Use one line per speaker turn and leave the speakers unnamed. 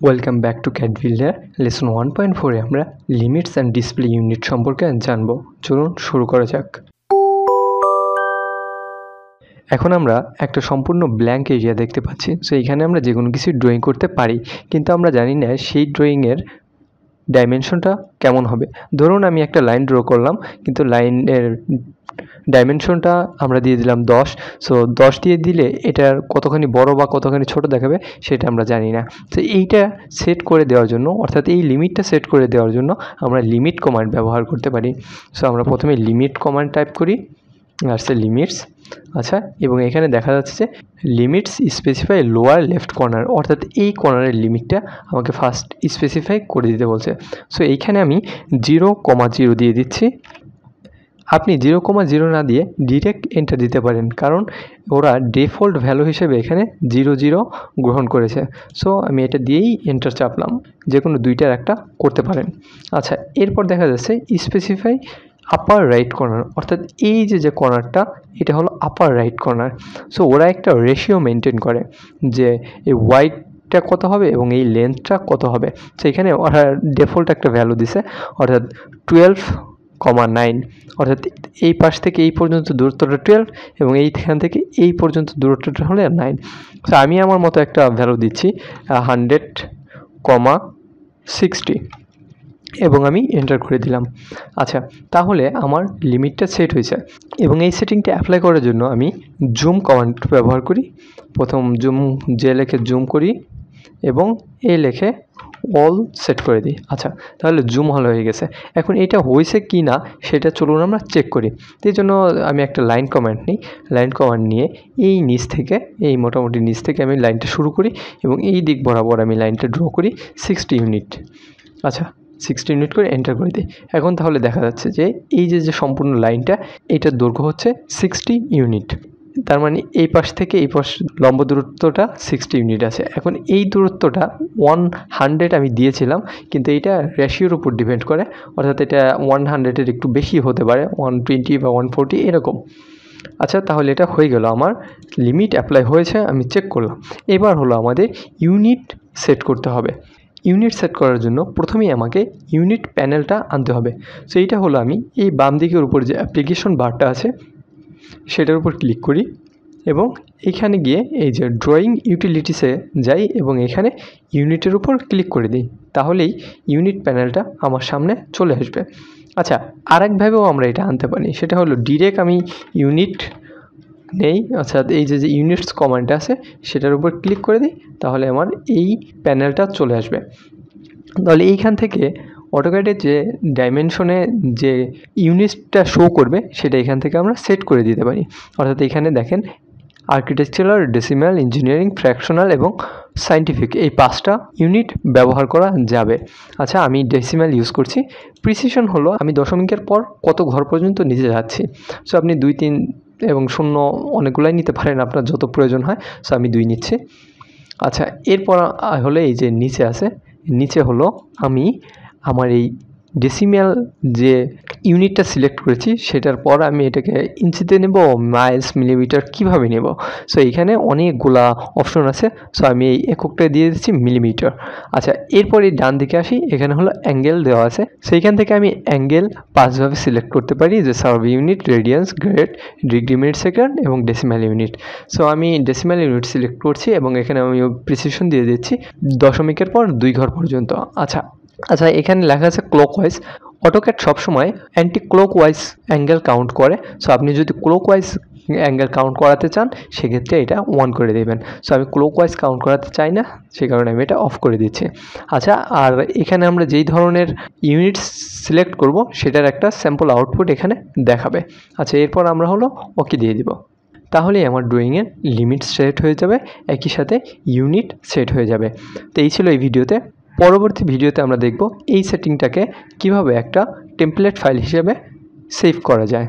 Welcome back to CAD builder lesson 1.4 আমরা limits and display unit সম্পর্কে জানব। চলুন শুরু করা যাক। এখন আমরা একটা সম্পূর্ণ ব্ল্যাঙ্ক এরিয়া দেখতে পাচ্ছি। সো এখানে আমরা যে কোনো কিছু ড্রয়িং করতে পারি, কিন্তু আমরা জানি না সেই ড্রয়িংয়ের ডাইমেনশনটা কেমন হবে। ধরুন আমি একটা লাইন ড্র করলাম, কিন্তু লাইনের ডাইমেনশনটা আমরা দিয়ে দিলাম 10। সো 10 দিয়ে দিলে এটার কতখানি বড় বা কতখানি ছোট দেখাবে সেটা আমরা জানি না। তো এইটা সেট করে দেওয়ার জন্য, অর্থাৎ এই লিমিটটা সেট করে দেওয়ার জন্য আমরা লিমিট কমান্ড ব্যবহার করতে পারি। সো আমরা প্রথমে লিমিট কমান্ড টাইপ করি, আর সে লিমিটস। আচ্ছা, এবং এখানে দেখা যাচ্ছে যে limits specify lower left corner, অর্থাৎ এই কর্নারের লিমিটটা আমাকে ফার্স্ট স্পেসিফাই করে দিতে বলছে। সো এইখানে আমি 0,0 দিয়ে দিচ্ছি। আপনি 0,0 না দিয়ে ডিরেক্ট এন্টার দিতে পারেন, কারণ ওরা ডিফল্ট ভ্যালু হিসেবে এখানে 0,0 গ্রহণ করেছে। সো আমি এটা দিয়েই এন্টার চাপলাম। যে কোনো দুইটার একটা করতে পারেন। আচ্ছা, এরপর দেখা যাচ্ছে স্পেসিফাই আপার রাইট কর্নার, অর্থাৎ এই যে কর্নারটা এটা হলো আপার রাইট কর্নার। সো ওরা একটা রেশিও মেনটেন করে যে এই ওয়াইডটা কত হবে এবং এই লেন্থটা কত হবে। সো এখানে ওরা ডিফল্ট একটা ভ্যালু দিছে, অর্থাৎ 12,9, অর্থাৎ এই পাশ থেকে এই পর্যন্ত দূরত্বটা 12 এবং এইখান থেকে এই পর্যন্ত দূরত্বটা হলে 9। সো আমি আমার মতো একটা ভ্যালু দিচ্ছি 100,60 এবং আমি এন্টার করে দিলাম। আচ্ছা, তাহলে আমার লিমিটটা সেট হয়েছে। এবং এই সেটিংটা অ্যাপ্লাই করার জন্য আমি জুম কমান্ড ব্যবহার করি। প্রথম জুম যে লেখে জুম করি এবং এ লেখে অল সেট করে দিই। আচ্ছা, তাহলে জুম হল হয়ে গেছে। এখন এটা হয়েছে কি না সেটা চলুন আমরা চেক করি। এই জন্য আমি একটা লাইন কমান্ড নিই। লাইন কমান্ড নিয়ে এই নিচ থেকে, এই মোটামুটি নিচ থেকে আমি লাইনটা শুরু করি এবং এই দিক বরাবর আমি লাইনটা ড্র করি 60 ইউনিট। আচ্ছা, 60 ইউনিট করে এন্টার করে দিই। এখন তাহলে দেখা যাচ্ছে যে এই যে সম্পূর্ণ লাইনটা, এটার দৈর্ঘ্য হচ্ছে 60 ইউনিট। তার মানে এই পাশ থেকে এই পাশ লম্ব দূরত্বটা 60 ইউনিট আছে। এখন এই দূরত্বটা 100 আমি দিয়েছিলাম, কিন্তু এটা রেশিওর উপর ডিপেন্ড করে, অর্থাৎ এটা 100-এর একটু বেশি হতে পারে, 120 বা 140 এরকম। আচ্ছা, তাহলে এটা হয়ে গেল, আমার লিমিট অ্যাপ্লাই হয়েছে, আমি চেক করলাম। এবার হলো আমাদের ইউনিট সেট করতে হবে। ইউনিট সেট করার জন্য প্রথমেই আমাকে ইউনিট প্যানেলটা আনতে হবে। সো এইটা হলো, আমি এই বাম দিকের উপর যে অ্যাপ্লিকেশন বারটা আছে সেটার উপর ক্লিক করি এবং এখানে গিয়ে এই যে ড্রয়িং ইউটিলিটিসে যাই এবং এখানে ইউনিটের উপর ক্লিক করে দিই। তাহলেই ইউনিট প্যানেলটা আমার সামনে চলে আসবে। আচ্ছা, আরেকভাবেও আমরা এটা আনতে পারি, সেটা হলো ডিরেক্ট আমি ইউনিট নেই, অর্থাৎ এই যে ইউনিটস কমান্ডটা আছে সেটার উপর ক্লিক করে দিই, তাহলে আমার এই প্যানেলটা চলে আসবে। তাহলে এইখান থেকে অটোক্যাডের যে ডাইমেনশনে যে ইউনিটটা শো করবে সেটা এখান থেকে আমরা সেট করে দিতে পারি। অর্থাৎ এখানে দেখেন আর্কিটেকচারাল, ডেসিমাল, ইঞ্জিনিয়ারিং, ফ্র্যাকশনাল এবং সায়েন্টিফিক, এই 5টা ইউনিট ব্যবহার করা যাবে। আচ্ছা, আমি ডেসিমাল ইউজ করছি। প্রিসিশন হলো আমি দশমিকের পর কত ঘর পর্যন্ত নিতে যাচ্ছি। সো আপনি 2, 3 এবং 0 অনেকগুলাই নিতে পারেন, আপনার যত প্রয়োজন হয়। সো আমি 2 নিচ্ছি। আচ্ছা, এরপর হলো এই যে নিচে আছে, নিচে হলো আমি আমার এই ডেসিমাল যে ইউনিটটা সিলেক্ট করেছি সেটার পর আমি এটাকে ইঞ্চিতে নেব, মাইলস, মিলিমিটার কীভাবে নেব। সো এখানে অনেকগুলা অপশন আছে। সো আমি এই এককটা দিয়ে দিচ্ছি মিলিমিটার। আচ্ছা, এরপর এই ডান দিকে আসি, এখানে হলো অ্যাঙ্গেল দেওয়া আছে। সেইখান থেকে আমি অ্যাঙ্গেল 5ভাবে সিলেক্ট করতে পারি, যে survey unit, radiance, grade, degree, minute, second এবং ডেসিমাল ইউনিট। সো আমি ডেসিমাল ইউনিট সিলেক্ট করছি এবং এখানে আমি প্রিসিশন দিয়ে দিচ্ছি দশমিকের পর 2 ঘর পর্যন্ত। আচ্ছা, এখানে লেখা আছে ক্লকওয়াইজ। অটোক্যাড সবসময় অ্যান্টি ক্লকওয়াইজ অ্যাঙ্গেল কাউন্ট করে। সো আপনি যদি ক্লকওয়াইজ অ্যাঙ্গেল কাউন্ট করাতে চান সেক্ষেত্রে এটা 1 করে দেবেন। সো আমি ক্লকওয়াইজ কাউন্ট করাতে চাই না, সেই কারণে আমি এটা অফ করে দিচ্ছি। আচ্ছা, আর এখানে আমরা যেই ধরনের ইউনিট সিলেক্ট করব সেটার একটা স্যাম্পল আউটপুট এখানে দেখাবে। আচ্ছা, এরপর আমরা হলো ওকে দিয়ে দিব। তাহলেই আমার ড্রয়িংয়ের লিমিট সেট হয়ে যাবে, একই সাথে ইউনিট সেট হয়ে যাবে। তো এই ছিল এই ভিডিওতে। পরবর্তী ভিডিওতে আমরা দেখব এই সেটিংটাকে কিভাবে একটা টেমপ্লেট ফাইল হিসেবে সেভ করা যায়।